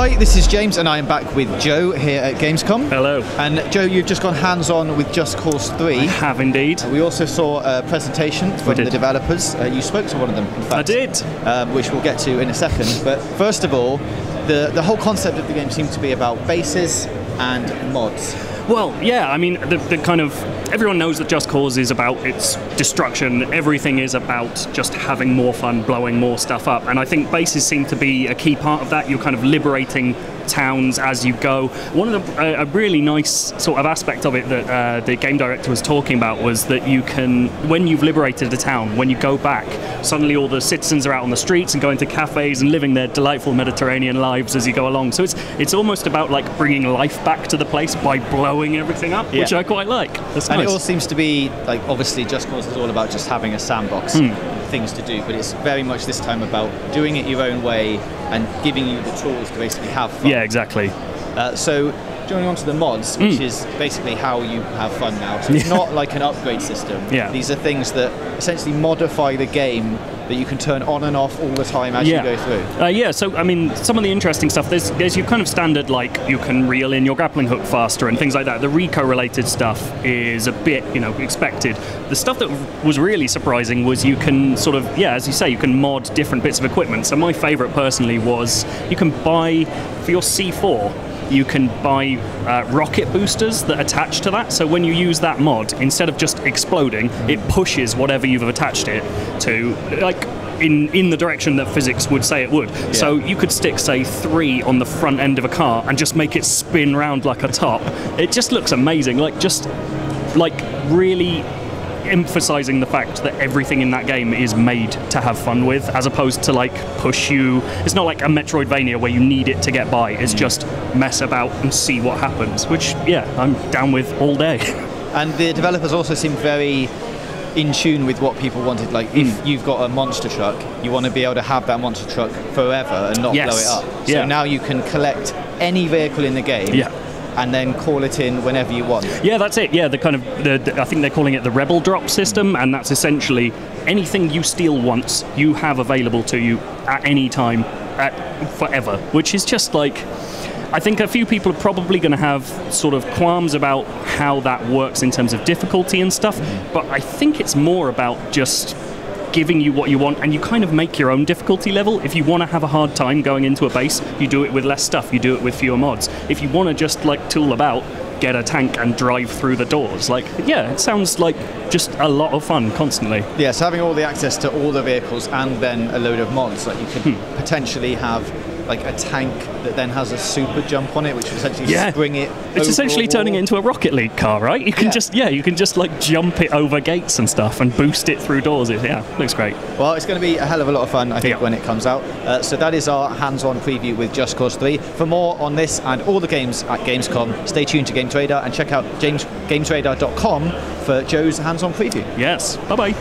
Hi, this is James and I am back with Joe here at Gamescom. Hello. And Joe, you've just gone hands-on with Just Cause 3. I have indeed. We also saw a presentation from the developers. You spoke to one of them, in fact. I did. Which we'll get to in a second. But first of all, the whole concept of the game seems to be about bases and mods. Well, yeah, I mean, the kind of... Everyone knows that Just Cause is about its destruction. Everything is about just having more fun, blowing more stuff up. And I think bases seem to be a key part of that. You're kind of liberating towns as you go. One of the a really nice sort of aspect of it that the game director was talking about was that you can, when you've liberated a town, when you go back, suddenly all the citizens are out on the streets and going to cafes and living their delightful Mediterranean lives as you go along. So it's almost about like bringing life back to the place by blowing everything up, which I quite like. That's nice. And it all seems to be like, obviously Just Cause is all about just having a sandbox, things to do, but it's very much this time about doing it your own way and giving you the tools to basically have fun. Yeah, exactly. So joining on to the mods, which is basically how you have fun now. So it's not like an upgrade system. Yeah. These are things that essentially modify the game that you can turn on and off all the time as you go through. Yeah, so I mean, some of the interesting stuff, there's your kind of standard, like you can reel in your grappling hook faster and things like that. The Rico related stuff is a bit, expected. The stuff that was really surprising was you can sort of, as you say, you can mod different bits of equipment. So my favorite personally was you can buy, for your C4, you can buy rocket boosters that attach to that. So when you use that mod, instead of just exploding, it pushes whatever you've attached it to, like, in the direction that physics would say it would. Yeah. So you could stick, say, 3 on the front end of a car and just make it spin round like a top. It just looks amazing. Like really emphasizing the fact that everything in that game is made to have fun with, as opposed to like push you. It's not like a Metroidvania where you need it to get by. It's just mess about and see what happens, which I'm down with all day. And the developers also seem very in tune with what people wanted. Like if you've got a monster truck, you want to be able to have that monster truck forever and not blow it up. So now you can collect any vehicle in the game and then call it in whenever you want. Yeah, that's it. Yeah, the kind of, I think they're calling it the Rebel Drop system, and that's essentially anything you steal once, you have available to you at any time, forever, which is just like, I think a few people are probably going to have sort of qualms about how that works in terms of difficulty and stuff, but I think it's more about just giving you what you want, and you kind of make your own difficulty level. If you want to have a hard time going into a base, you do it with less stuff, you do it with fewer mods. If you want to just like tool about, get a tank and drive through the doors, like, it sounds like just a lot of fun constantly. Yeah, so having all the access to all the vehicles and then a load of mods, like you could potentially have like a tank that then has a super jump on it, which would essentially spring it. It's essentially turning it into a Rocket League car, right? You can you can just like jump it over gates and stuff and boost it through doors. Looks great. Well, it's going to be a hell of a lot of fun, I think, when it comes out. So that is our hands-on preview with Just Cause 3. For more on this and all the games at Gamescom, stay tuned to Game Trader and check out gamesradar.com for Joe's hands-on preview. Yes. Bye-bye.